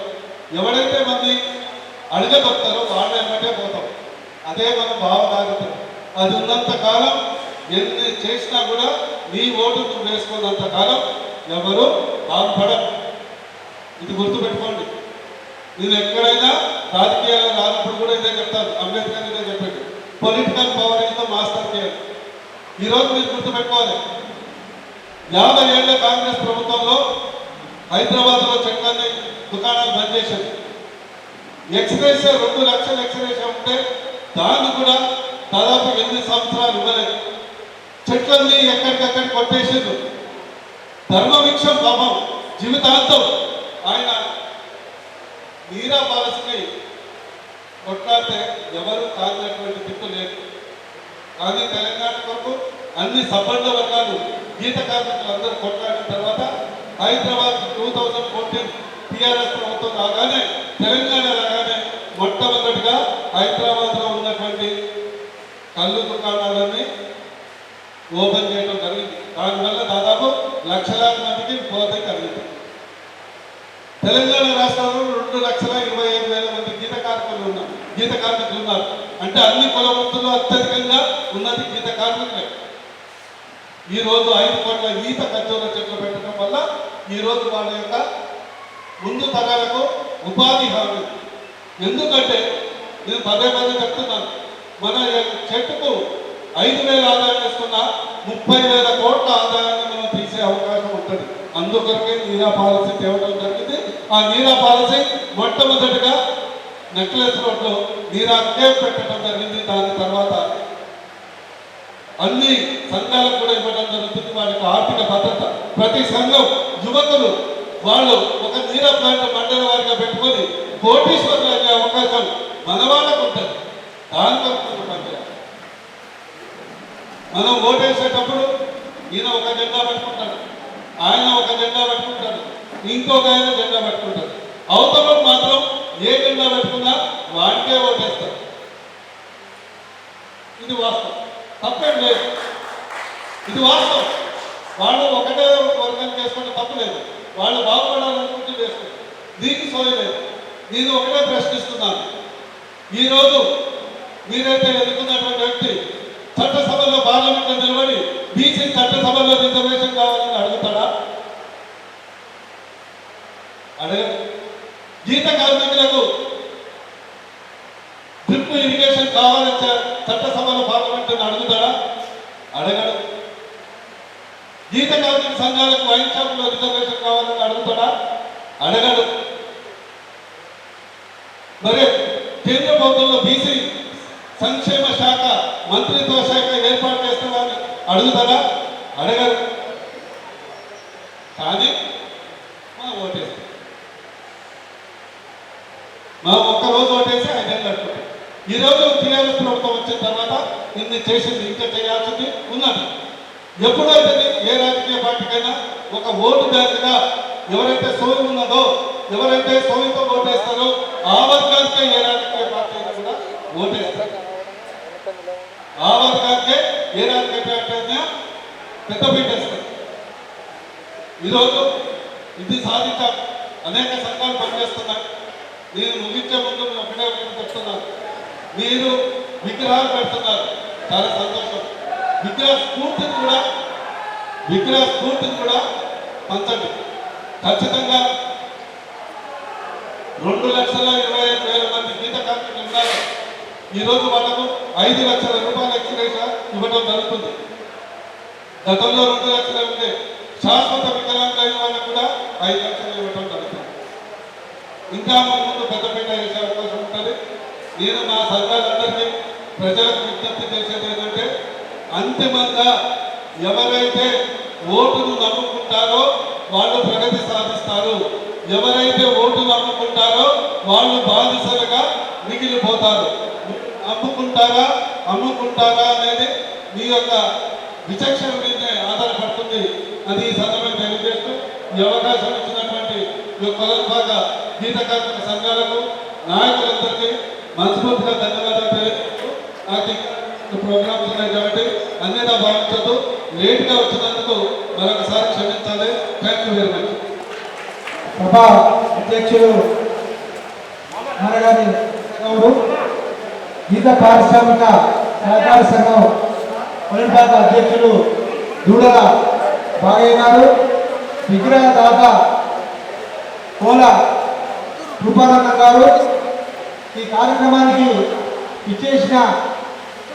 ఎవడైతే మంది అడగదొక్తారో వాళ్ళ వెంబడే పోతాం. అదే మన భావదారితం. అది ఉన్నంత కాలం ఎన్ని చేసినా కూడా నీ ఓటు నువ్వు వేసుకున్నంత కాలం ఎవరు బాగుపడరు. ఇది గుర్తుపెట్టుకోండి. నేను ఎక్కడైనా రాజకీయాలు రానప్పుడు కూడా ఇదే చెప్తాను. అంబేద్కర్ ఇదే చెప్పాడు, political power is the master care. ఈరోజు మీరు గుర్తుపెట్టుకోవాలి, 50 ఏళ్ల కాంగ్రెస్ ప్రభుత్వంలో హైదరాబాద్లో చెట్లన్నీ దుకాణాలు బంద్ చేశారు. ఎక్స్ప్రెస్ 2 లక్షల ఎక్స్ప్రెస్ ఉంటే దాన్ని కూడా దాదాపు 8 సంవత్సరాలు ఇవ్వలేదు. చెట్లన్నీ ఎక్కడికక్కడ కొట్టేసారు. ధర్మవృక్షం పాపం జీవితాంతం ఆయన నీరా పాలసీని కొట్లాడితే ఎవరు కాదినటువంటి దిక్కు లేదు. కానీ తెలంగాణ కొరకు అన్ని సబ్బండ వర్గాలు, గీత కార్మికులు అందరూ కొట్లాడిన తర్వాత హైదరాబాద్ 2014 టీఆర్ఎస్ ప్రభుత్వం రాగానే, తెలంగాణ రాగానే మొట్టమొదటిగా హైదరాబాద్లో ఉన్నటువంటి కళ్ళు దుకాణాలన్నీ ఓపెన్ చేయడం జరిగింది. దానివల్ల దాదాపు లక్షలాది మందికి ఉపాధి కలిగింది. తెలంగాణ రాష్ట్రంలో 2,25,000 మంది గీత కార్మికులు ఉన్నారు. అంటే అన్ని కుల వృత్తుల్లో అత్యధికంగా ఉన్నది గీత కార్మికులే. ఈరోజు 5 కోట్ల ఈత ఖర్జూర చెట్లు పెట్టడం వల్ల ఈరోజు వాళ్ళ యొక్క ముందు తరాలకు ఉపాధి హామీ. ఎందుకంటే నేను పదే చెప్తున్నాను, మన చెట్టుకు 5,000 ఆదాయం చేసుకున్న 30,000 కోట్ల ఆదాయాన్ని మనం తీసే అవకాశం ఉంటుంది. అందుకొరకే నీరా పాలసీ తేవడం జరిగింది. ఆ నీరా పాలసీ మొట్టమొదటిగా నెక్లెస్ రోడ్లో నీరా కేఫ్ పెట్టడం జరిగింది. దాని తర్వాత అన్ని సంఘాలకు కూడా ఇవ్వడం జరుగుతుంది. వారికి ఆర్థిక భద్రత, ప్రతి సంఘం యువకులు వాళ్ళు ఒక నీరా ప్లాంట్ మండల వారిగా పెట్టుకొని కోటీశ్వరులు అయ్యే అవకాశం మన వాళ్ళకు ఉంటుంది. దాని కొరకు పనిచేయాలి. మనం ఓటేసేటప్పుడు ఈయన ఒక జెండా పెట్టుకుంటాడు, ఆయన ఒక జెండా పెట్టుకుంటాడు, ఇంకొక ఆయన జెండా పెట్టుకుంటాడు. అవతల మాత్రం ఏ జెండా పెట్టుకున్నా వాడికే ఓటేస్తారు. ఇది వాస్తవం, తప్పేం లేదు, ఇది వాస్తవం. వాళ్ళు ఒకటే వర్గానికి వేసుకుంటే తప్పు లేదు, వాళ్ళు బాగుపడాలనుకుంటే వేసుకుంటారు, దీనికి సోయలేదు. నేను ఒకటే ప్రశ్నిస్తున్నాను, ఈరోజు మీరైతే ఎన్నుకున్నటువంటి వ్యక్తి చట్టసభలో పార్లమెంట్లో నిలబడి బీసీ చట్టసభలో రిజర్వేషన్ కావాలని అడుగుతాడా? అడగదు. గీత కార్మికులకు డ్రిప్ ఇరిగేషన్ కావాలని చట్టసభలో పార్లమెంట్ అడుగుతాడా? అడగడు. గీత కార్మిక సంఘాలకు వైన్ షాపులో రిజర్వేషన్ కావాలని అడుగుతాడా? అడగడు. మరి కేంద్ర ప్రభుత్వంలో బీసీ సంక్షేమ శాఖ మంత్రిత్వ శాఖ ఏర్పాటు చేస్తామని అడుగుతారా? అడగరు. కానీ మా ఓటేస్తాం, మా ఒక్కరోజు ఓటేసి 5 ఏళ్ళు కట్టుకుంటాం. ఈరోజు టీఆర్ఎస్ ప్రభుత్వం వచ్చిన తర్వాత ఇన్ని చేసింది, ఇంకా చేయాల్సింది ఉన్నది. ఎప్పుడైతే ఏ రాజకీయ పార్టీకైనా ఒక ఓటు బ్యాంకుగా ఎవరైతే సోయి ఉన్నదో, ఎవరైతే సోయితో ఓటేస్తారో ఆ వర్గానికే ఏ రాజకీయ పార్టీ అయినా కూడా ఓటేస్తారు. ఆ వర్గానికే ఏ రాజకీయ పార్టీ అయినా పెద్దపీట వేస్తారు. ఈరోజు ఇది సాధించాం. అనేక సంఘాలు పనిచేస్తున్నాయి. నేను ముగించే ముందు ఒకటే చెప్తున్నాను, మీరు విగ్రహాలు పెడుతున్నారు, చాలా సంతోషం. విగ్రహ స్ఫూర్తిని కూడా పంచండి. ఖచ్చితంగా 2,25,000 మంది గీత కార్మికులు ఉన్నారు. ఈరోజు వాళ్ళకు 5 లక్షల రూపాయల ఎక్స్గ్రేష ఇవ్వడం జరుగుతుంది. గతంలో 2 లక్షలు ఉంటే శాశ్వత వికలాంగులైన వాళ్ళకు కూడా 5 లక్షలు ఇవ్వడం జరుగుతుంది. ఇంకా ముందు పెద్దపీట వేసే అవకాశం ఉంటుంది. నేను మా సంఘాలందరికీ ప్రజలకు విజ్ఞప్తి చేసేది ఏంటంటే, అంతిమంగా ఎవరైతే ఓటును నమ్ముకుంటారో వాళ్ళు ప్రగతి సాధిస్తారు, ఎవరైతే ఓటు నమ్ముకుంటారో వాళ్ళు బానిసలుగా మిగిలిపోతారు. అమ్ముకుంటారా అనేది మీ యొక్క విచక్షణ మీదే ఆధారపడుతుంది. అది ఈ సందర్భంగా తెలియజేస్తూ ఈ అవకాశం ఇచ్చినటువంటి కొలంబాగ గీత కార్మిక సంఘాలకు నాయకులందరికీ మనస్ఫూర్తిగా ధన్యవాదాలు తెలియజేస్తూ, నాకు ప్రోగ్రామ్స్ ఉన్నాయి కాబట్టి అన్నిదా భావించదు, లేట్గా వచ్చినందుకు మరొకసారి క్షమించాలి. Thank you very much. సభా అధ్యక్షులు మనగాని గౌడు, గీత పారిశ్రామిక సహకార సంఘం కొలంబాగ అధ్యక్షులు దూడల బాగయ్య గారు, విగ్రహదాత కోల రూపానంద గారు, ఈ కార్యక్రమానికి ఇచ్చేసిన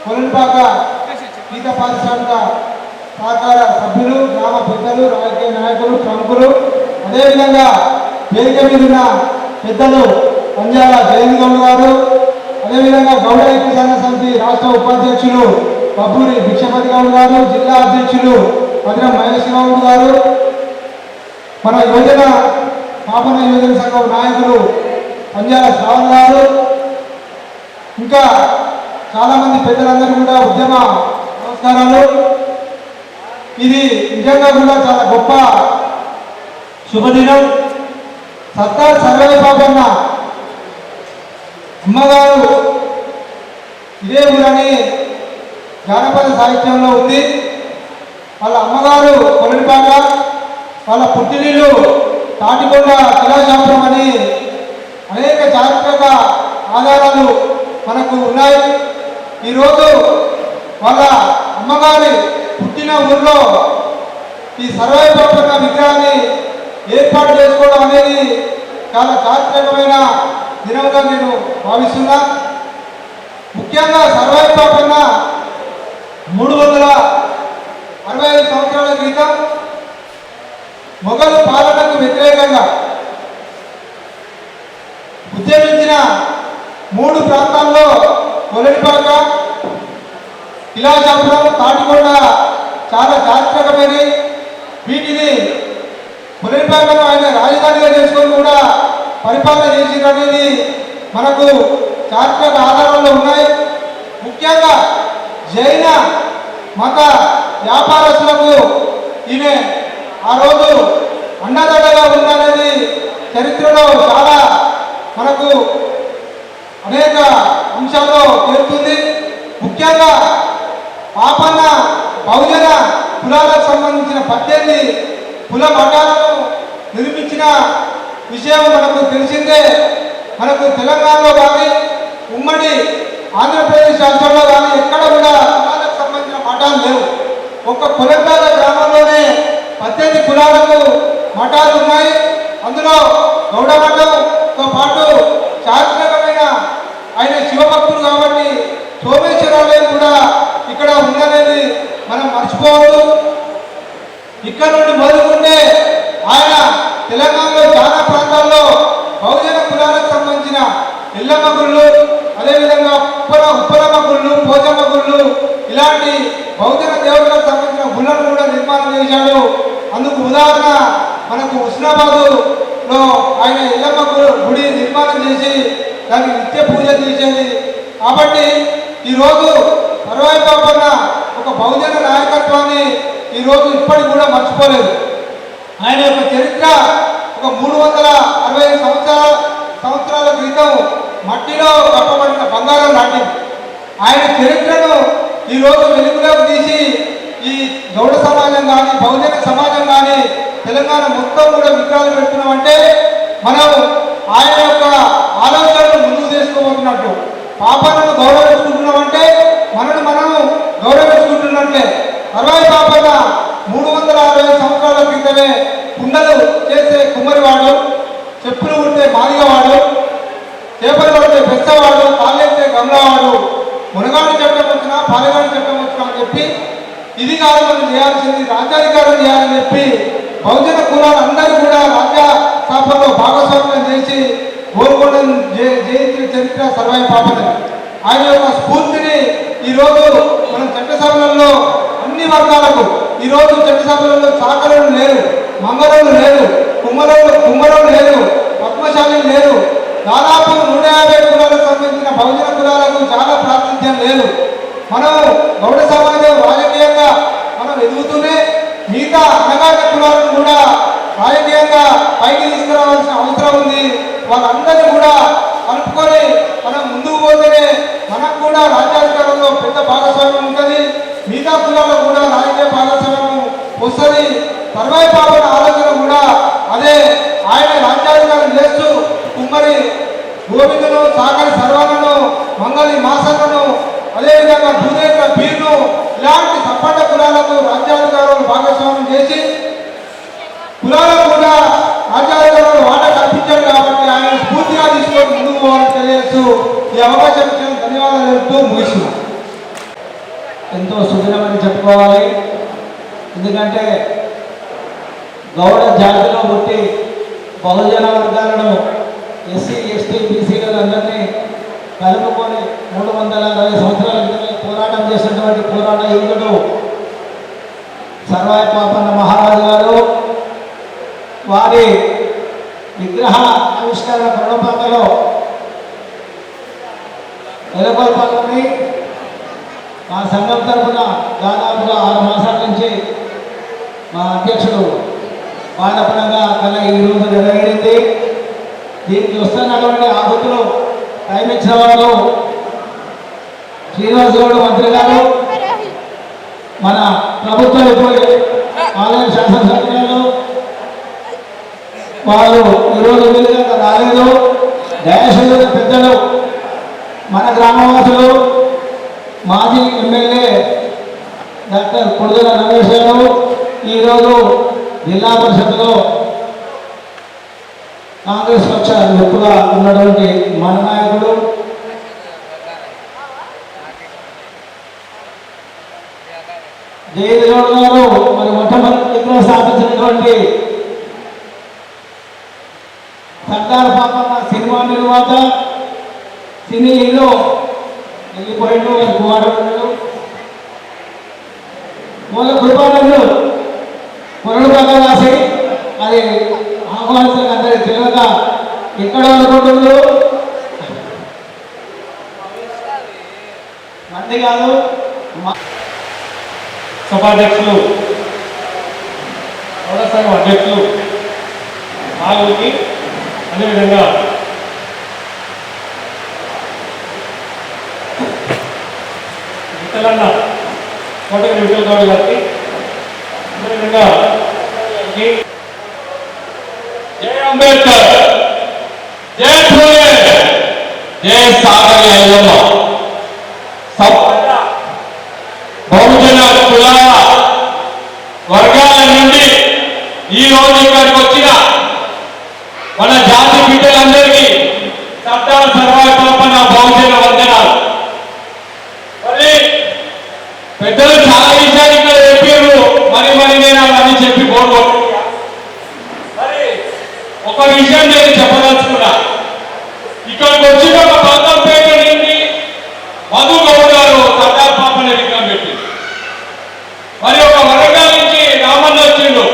కొలంబాగ గీత పారిశ్రామిక సహకార సభ్యులు, గ్రామ పెద్దలు, రాజకీయ నాయకులు, ప్రముఖులు, అదేవిధంగా వేదిక మీద ఉన్న పెద్దలు పంజాల జయంత్ గౌడ్ గారు, అదేవిధంగా గౌడ ఐక్య సంఘ సమితి రాష్ట్ర ఉపాధ్యక్షులు బబ్బూరి భిక్షపతి గౌడ్ గారు, జిల్లా అధ్యక్షులు మధురం మహేష్ గౌడ్ గారు, మన యువజన పాపన యువజన సంఘం నాయకులు పంజాల శ్రావణ్ గారు, ఇంకా చాలామంది పెద్దలందరూ కూడా ఉద్యమ నమస్కారాలు. ఇది నిజంగా కూడా చాలా గొప్ప శుభదినం. సర్దార్ సర్వే పాపన్న అమ్మగారు ఇదే ఊరని జానపద సాహిత్యంలో ఉంది. వాళ్ళ అమ్మగారు కొలనిపాక, వాళ్ళ పుట్టినిల్లు తాటికొండ కిలాశాపురం అని అనేక చారిత్రక ఆధారాలు మనకు ఉన్నాయి. ఈరోజు వాళ్ళ అమ్మగారి పుట్టిన ఊర్లో ఈ సర్వే పాపన్న విగ్రహాన్ని ఏర్పాటు చేసుకోవడం అనేది చాలా చారిత్రకమైన దినంగా నేను భావిస్తున్నా. ముఖ్యంగా సర్వే పాపన్న 365 సంవత్సరాల క్రితం మొఘలు పాలనకు వ్యతిరేకంగా ఉద్యమించిన 3 ప్రాంతాల్లో కొలనిపాక, కిలాచాపురం, తాటికొండ చాలా చారిత్రకమైనవి. వీటిని కొలనిపాకను ఆయన రాజధానిగా చేసుకొని కూడా పరిపాలన చేసినది మనకు చారిత్రక ఆధారాలు ఉన్నాయి. ముఖ్యంగా జైన మత వ్యాపారస్తులకు ఈయన ఆ రోజు అండదండగా ఉందనేది చరిత్రలో చాలా మనకు అనేక అంశాల్లో తేలుతుంది. ముఖ్యంగా పాపన్న బహుజన కులాలకు సంబంధించిన 18 కుల మఠాలను నిర్మించిన విషయం మనకు తెలిసిందే. మనకు తెలంగాణలో కానీ ఉమ్మడి ఆంధ్రప్రదేశ్ రాష్ట్రంలో కానీ ఎక్కడ కూడా కులాలకు సంబంధించిన మఠాలు లేవు. ఒక్క కొలంబాల గ్రామంలోనే 18 కులాలకు మఠాలు ఉన్నాయి. అందులో గౌడ మఠంతో పాటు చారిత్రకమైన ఆయన శివభక్తుడు కాబట్టి సోమేశ్వరాలయం కూడా ఇక్కడ ఉందనేది మనం మర్చిపోవద్దు. ఇక్కడ నుండి మొదలుకుంటే ఆయన తెలంగాణలో చాలా ప్రాంతాల్లో బహుజన కులాలకు సంబంధించిన ఎల్లమ్మ గుళ్ళు, అదేవిధంగా ఉప్పలమ్మ గుళ్ళు, పోచమ్మ గుళ్ళు, ఇలాంటి బహుజన దేవతలకు సంబంధించిన గుళ్ళను కూడా నిర్మాణం చేశాడు. అందుకు ఉదాహరణ మనకు హుస్నాబాదులో ఆయన ఎల్లమ్మ గుడి నిర్మాణం చేసి దానికి నిత్య పూజ చేసేది. కాబట్టి ఈరోజు సర్వాయి పాపన్న ఒక బహుజన నాయకత్వాన్ని ఈరోజు ఇప్పటికి కూడా మర్చిపోలేదు. ఆయన యొక్క చరిత్ర ఒక 365 సంవత్సరాల క్రితం మట్టిలో కప్పబడిన బంగారం లాంటిది. ఆయన చరిత్రను ఈరోజు వెలుగులోకి తీసి ఈ గౌడ సమాజం కానీ బహుజన సమాజం కానీ తెలంగాణ మొత్తం కూడా విగ్రహాలు పెడుతున్నామంటే మనం ఆయన యొక్క ఆలోచనలు ముందుకు తీసుకోబోతున్నట్టు. పాపన్నను గౌరవించుకుంటున్నామంటే మనం గౌరవించుకుంటున్నట్లే. సర్వాయి పాపన్న 360 సంవత్సరాల క్రితమే కుండలు చేసే కుమ్మరివాడు, చెప్పులు కుట్టే మాదిగవాడు, చేపలు పడితే బెచ్చవాడు, కాళ్ళెత్తే గమలవాడు, మునగాడి చట్టం వచ్చినా పాలగాడి చట్టం వచ్చినా అని చెప్పి ఇది కాదు మనం చేయాల్సింది, రాజ్యాధికారం చేయాలని చెప్పి బహుజన కులాలందరూ కూడా రాజ్య స్థాపనలో భాగస్వామ్యం చేసి గోల్కొండను జయించిన చరిత్ర సర్వాయి పాపన్న. ఆయన యొక్క స్ఫూర్తిని ఈరోజు మనం చట్టసభలలో అన్ని వర్గాలకు ఈరోజు చట్టసభలలో చాకరులు లేరు, మంగళులు లేరు, కుమ్మరులు లేరు, పద్మశాలీలు లేరు. దాదాపు 150 కులాలకు సంబంధించిన బహుజన కులాలకు చాలా ప్రాతినిధ్యం లేదు. మనం గౌడ సమాజం రాజకీయంగా మనం ఎదుగుతూనే మిగతా అనగారిన కులాలను కూడా రాజకీయంగా పైకి తీసుకురావాల్సిన అవసరం ఉంది. వాళ్ళందరినీ కూడా కలుపుకొని మనం ముందుకు పోతేనే మనకు కూడా రాజ్యాధికారంలో పెద్ద భాగస్వామ్యం ఉంటుంది, మిగతా కులాల్లో కూడా రాజకీయ భాగస్వామ్యం వస్తుంది. సర్వాయి పాపన్న ఆలోచన కూడా అదే. ఆయన రాజ్యాధికారం చేస్తూ కుమ్మరి గోవిందును, సాకరి సర్వాలను, మంగళి మాసన్నను, అదేవిధంగా భూదేంద్ర పీర్ను ఇలాంటి సప్పండ కులాలకు రాజ్యాధికారాలు భాగస్వామ్యం చేసి కులాలకు కూడా రాజ్యాధికారాలు వాటా కల్పించాడు. కాబట్టి ఆయన స్ఫూర్తిగా తీసుకొని ముందుకు పోవాలని తెలియజేస్తూ ఈ అవకాశం ఇచ్చిన ధన్యవాదాలు చెప్తూ ముగిస్తున్నాం. ఎంతో సుదినమని చెప్పుకోవాలి. ఎందుకంటే గౌడ జాతిలో పుట్టి బహుజన వర్గాలను ఎస్సీ ఎస్టీ బీసీలందరినీ కలుపుకొని 360 సంవత్సరాల క్రితమే పోరాటం చేసినటువంటి పోరాట యోధుడు సర్వాయి పాపన్న మహారాజు గారు. వారి విగ్రహ ఆవిష్కరణ ప్రణపాకలో నెలకొల్పాలని మా సంఘం తరఫున దాదాపుగా 6 మాసాల నుంచి మా అధ్యక్షుడు బాధపడంగా కల ఈరోజు నెరవేరింది. దీనికి వస్తున్నటువంటి ఆహుతులు టైం ఇచ్చిన వాళ్ళు శ్రీనివాస్ గౌడ్ మంత్రి గారు, మన ప్రభుత్వ ఇప్పుడు ఆలయ శాసనసభ్యులు వాళ్ళు ఈరోజు వీలుగా రాలేదు. దయచేసి పెద్దలు, మన గ్రామవాసులు, మాజీ ఎమ్మెల్యే డాక్టర్ కొడుదల రమేష్ గారు ఈరోజు జిల్లా పరిషత్తులో కాంగ్రెస్ పక్ష నొప్పుగా ఉన్నటువంటి మన నాయకుడు జయదేవుడు గారు మరి మొట్టమొదటి విగ్రహం స్థాపించినటువంటి సర్దార్ పాపన్న సినిమా నిర్మాత, సినీ హీరో వెళ్ళిపోయాడు, కుమారుడు మూల కృపానందు కొరడు బాగా రాసి అది ఆహ్వానించిన అందరికి తెలియక ఎక్కడ అనుకుంటున్నారు మంది కాదు. సభాధ్యక్షులు, గౌడ సంఘం అధ్యక్షులు ఆగుకి, అదేవిధంగా పెద్దలన్న కోటగిరి విఠల్ గౌడ్ గారికి, అదేవిధంగా జై అంబేద్కర్, జై పూలే, జై సాగరి అయ్యమ్మ. బహుజన కులాల వర్గాల నుండి ఈ రోజు ఇక్కడికి వచ్చిన మన జాతి బిడ్డలందరికీ సర్దార్ సర్వాయి పాపన్న బహుజన వందనాలు. మరి పెద్దలు చాలా విషయాలు ఇక్కడ చెప్పారు, మరి నేను అవన్నీ చెప్పి కోరుకోండి. మరి ఒక విషయం నేను చెప్పదలుచుకున్నా. ఇక్కడికి వచ్చిన ఒక బంధంపేట నుండి మధు గౌడ్ గారు సర్దార్ పాపన్న విగ్రహం పెట్టింది. మరి ఒక వరంగల్ నుంచి రామన్న వచ్చిండు,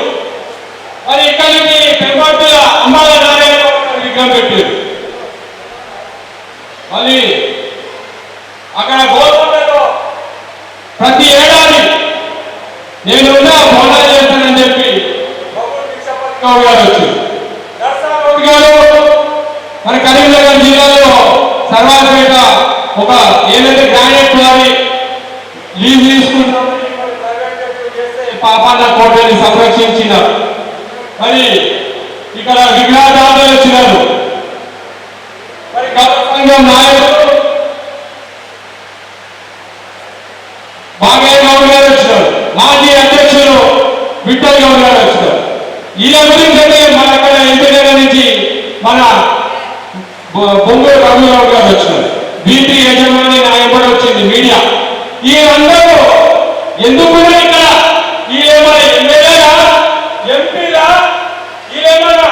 మరి ఇక్కడి నుంచి పెంపర్తుల అంబాల నారాయణ విగ్రహం పెట్టారు. మళ్ళీ అక్కడ గోల్కొండలో ప్రతి ఏడాది నేనున్నా బోనాలు చేస్తానని చెప్పి గౌడ్ గారు వచ్చారు. నర్సాగౌడ్ గారు మన కరీంనగర్ జిల్లాలో సర్వాపేట ఒక ఏదైతే గ్రానైట్ వారి లీజ్ తీసుకుంటామని పాపన్న కోటని సంరక్షించినారు. మరి ఇక్కడ విగ్రహదాతలు వచ్చినారు. మరి గౌరవ సంఘం నాయకులు బాగయ్య గౌడ్ గారు వచ్చినారు, మాజీ అధ్యక్షులు విఠల్ గౌడ్ గారు వచ్చినారు. ఈయన గురించి అంటే మన అక్కడ ఎంపీ దగ్గర నుంచి మన బొంగూరు రఘుగౌడ్ గారు వచ్చినారు. బీపీ యజమాని నాయకుడు వచ్చింది మీడియా. వీళ్ళందరూ ఎందుకు ఇక్కడ వీళ్ళేమైనా ఎమ్మెల్యేలా ఎంపీలా వీళ్ళేమైనా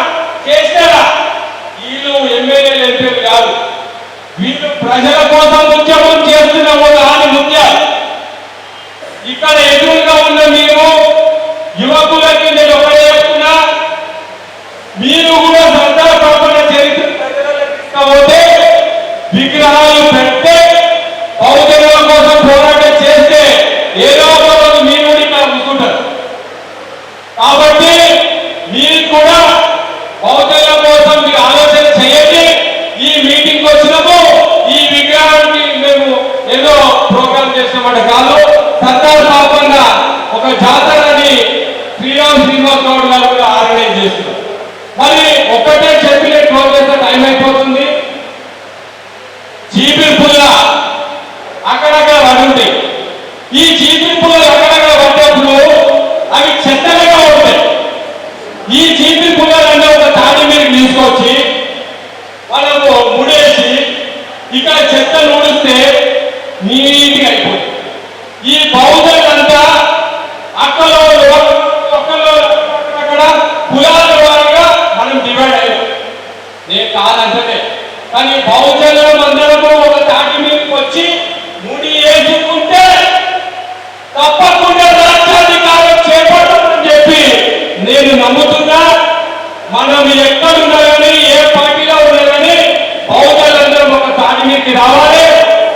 చేసినారా? వీళ్ళు ఎమ్మెల్యేలు ఎంపీలు కాదు, వీళ్ళు ప్రజల కోసం ఉద్యమం చేస్తున్న ఆని ముత్యాలు. ఇక్కడ ఎదురుగా ఉన్న మీరు యువకులకి నేను ఒకటే చెప్తున్నా, మీరు కూడా సర్దార్ పాపన్న చరిత్ర ప్రజలకు తీసుకపోతే విగ్రహాలు పెడితే బహుజనుల కోసం పోరాటం చేస్తే ఏదో ఒక రోజు మీరు ఇక్కడ కూర్చుంటారు. కాబట్టి మీరు కూడా బహుజనుల కోసం మీరు ఆలోచన చేయండి. ఈ మీటింగ్ వచ్చినప్పుడు ఈ విగ్రహానికి మేము ఏదో ప్రోగ్రామ్ చేసినమాట కాదు, సర్దార్ పాపన్న ఒక జాతరని శ్రీనివాస్ గౌడ్ గారు కూడా ఆర్గనైజ్ చేస్తున్నారు. మరి ఒక్కటే చెప్పి క్లోజ్ చేస్తే టైం అయిపోతుంది. చీపిరి పుల్ల అక్కడక్కడ పడుంటాయి. ఈ చీపిరి పుల్లలు అక్కడక్కడ పడ్డప్పుడు అవి చెత్తగా ఉంటాయి. ఈ చీపిరి పుల్లలన్నీ ఒక తాటి మీద తీసుకొచ్చి వాళ్ళకు ముడేసి ఇక్కడ చెత్త నూడిస్తే నీట్గా అయిపోతుంది. ఈ బహుజనులంతా అక్కలో ఒక్కలో అక్కడ కులాల వారిగా మనం డివైడ్ అయ్యాం. నేను కాదంటే కానీ బహుజనులు అందరము ఒక తాటి మీదకి వచ్చి ముడి వేసుకుంటే తప్పకుండా రాజ్యాధికారం చేపడతామని చెప్పి నేను నమ్ముతున్నా. మనం ఎక్కడున్నా కానీ ఏ పార్టీలో ఉన్నా కానీ బహుజనులందరం ఒక తాటి మీదకి రావాలి.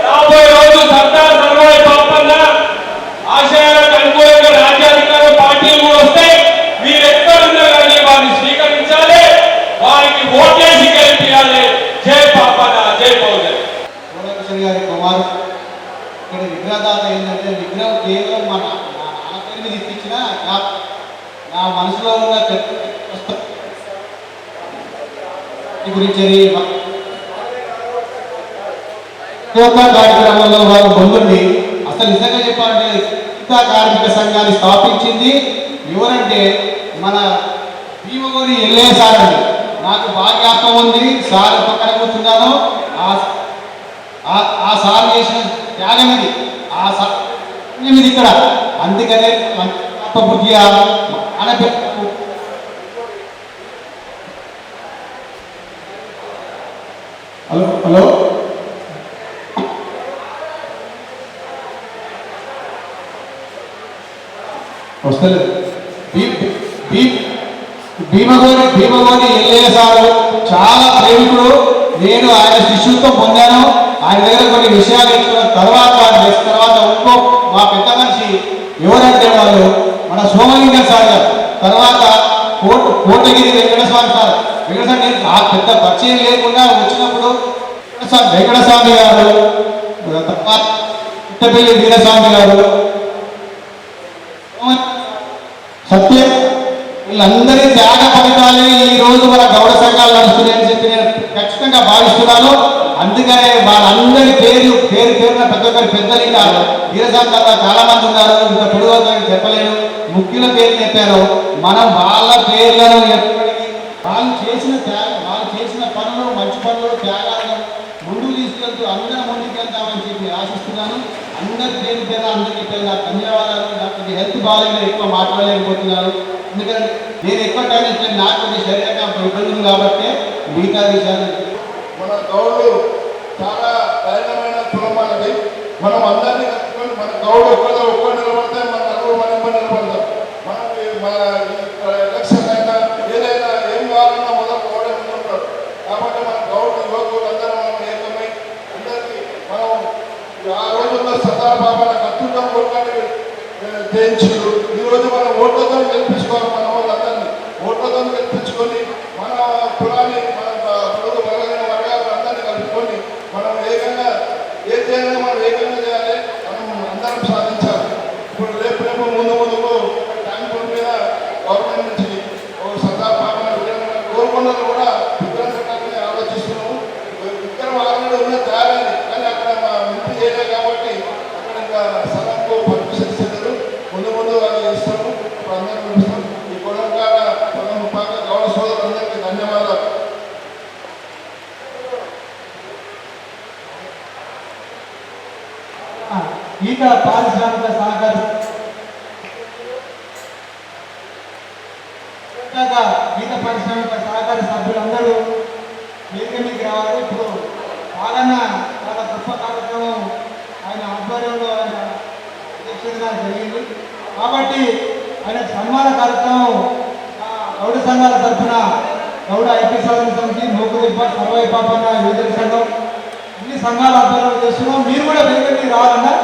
రాబోయే రోజు సర్దార్ సర్వాయి పాపన్న ఆశయాలకు అనుకూలంగా రాజ్యాధికార పార్టీలు కూడా వస్తాయి. మీరు ఎక్కడున్నా కానీ వారిని స్వీకరించాలి, వారికి ఓటేసి గెలిపించాలి. జై పాపన్న, జై బహుజన్. గోడకిషోర్ గారి కుమారు ఇక్కడ విగ్రహదాత ఏంటంటే విగ్రహం కేవలం మా నాన్న పేరు మీద ఇప్పించిన నా మనసులో ఉన్న గురించి కార్యక్రమంలో వారు పొందండి. అసలు నిజంగా చెప్పాలంటే గీతా కార్మిక సంఘాన్ని స్థాపించింది ఎవరంటే మన భీమగోని ఎల్లయ్య సార్ అని నాకు బాగా జ్ఞాపకం ఉంది. సార్ పక్కన కూర్చున్నాను. ఆ సార్ చేసిన త్యాగం ఇది, ఆ సార్ ఇది ఇక్కడ. అందుకనే బుద్ధిగా అనపెట్టు హలో వస్తలేదు. భీమగోని ఎల్లయ్య సారు చాలా ప్రేమికుడు. నేను ఆయన శిష్యుత్వం పొందాను. ఆయన దగ్గర కొన్ని విషయాలు నేర్చుకున్న తర్వాత ఇంకో మా పెద్ద మనిషి ఎవరంటే వాళ్ళు మన సోమలింగం సార్ గారు, తర్వాత కోటగిరి వెంకటస్వామి సార్. వెంకటస్వామి నేను ఆ పెద్ద పరిచయం లేకుండా వచ్చినప్పుడు వెంకటస్వామి గారు, తర్వాత పుట్టపల్లి వీరస్వామి గారు, సత్యం, వీళ్ళందరి త్యాగ ఫలితాలే ఈ రోజు మన గౌడ సంఘాలు నడుస్తున్నాయని చెప్పి నేను ఖచ్చితంగా భావిస్తున్నాను. అందుకనే వాళ్ళందరి పేరున ప్రతి ఒక్కరి పెద్దలు ఇంకా వీరస్వామి చాలా మంది ఉన్నారు, ఇంకా పొడుగుగా చెప్పలేను, ముఖ్యుల పేర్లు చెప్పారు. మనం వాళ్ళ పేర్లను ఎప్పటికీ వాళ్ళు చేసిన పనులు, మంచి పనులు, త్యాగాలను ముందుకు తీసుకెళ్తూ అందరం ముందుకు వెళ్తామని చెప్పి ఆశిస్తున్నాను. అందరి అందరికీ పేరు నాకు ధన్యవాదాలు. నాకు ఇది హెల్త్ బాగాలేదు, ఎక్కువ మాట్లాడలేకపోతున్నాను. ఎందుకంటే నేను ఎక్కువ టైం ఇస్తాను, నాకు కొంచెం శరీరంగా ఇబ్బంది ఉంది కాబట్టి మిగతా విషయాలు మన గౌడు చాలా దైనమైన కులం అన్నది. మనం అందరినీ కలుపుకొని మన గౌడు ఒక్కరు నిలబడితే మన నలుగురు మన నిలబడతాం. మనకి మన ఎలక్షన్ అయినా ఏదైనా ఏం కావాలన్నా మొదలు గౌడే ముందుంటాడు. కాబట్టి మన గౌడు యువకులు అందరూ మనం ఏకమై అందరికీ మనం ఆ రోజుల్లో సర్దార్ బాబాల కర్తృత్వం కొట్లాడి జయించారు. ఈరోజు మనం ఓట్లతో గెలిపించుకోవాలి. మన వాళ్ళందరినీ ఓట్లతో గెలిపించుకొని మన కులాన్ని, మన పొరుగు బలమైన వర్గాలు అందరినీ కలుపుకొని మనం ఏకంగా ఏం చేయాలి, మనం ఏకంగా చేయాలి, మనం అందరం సాధించాలి. ఇప్పుడు రేపు ముందుకు ట్యాంక్ మీద గవర్నమెంట్ నుంచి సర్దార్ బాబా గోల్కొండలు కూడా విగ్రహం పెట్టాలని ఆలోచిస్తున్నాము. విగ్రహం ఆల్రెడీ ఉన్న తయారైంది, కానీ అక్కడ మా ఇంటి చేయలేదు కాబట్టి అక్కడ ఇంకా స్థలంకు పర్మిషన్ ఇస్తారు. ముందు అది ఇస్తాము. ఇప్పుడు అందరం చూస్తాం. ఈ కొలంకాడ పాక గౌడ సోదరులందరికీ ధన్యవాదాలు. ఈత పారిశ్రామిక సహకార గీత పారిశ్రామిక సహకార సభ్యులందరూ మీకు రావాలి. ఇప్పుడు పాలన చాలా గొప్ప కార్యక్రమం ఆయన ఆధ్వర్యంలో ఆయన అధ్యక్షతగా జరిగింది కాబట్టి ఆయన సన్మాన కార్యక్రమం గౌడ సంఘాల తరఫున గౌడ ఐక్య సాధన సమితి, నూకరిప్ప, సర్వై పాపన్న యువజన సంఘం, అన్ని సంఘాల ఆధ్వర్యంలో చేస్తున్నాం. మీరు కూడా వెనుకకి రావాలన్నా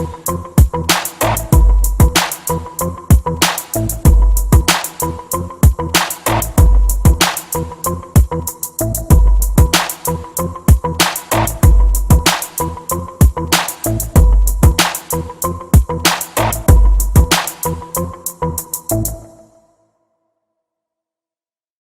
Thank you.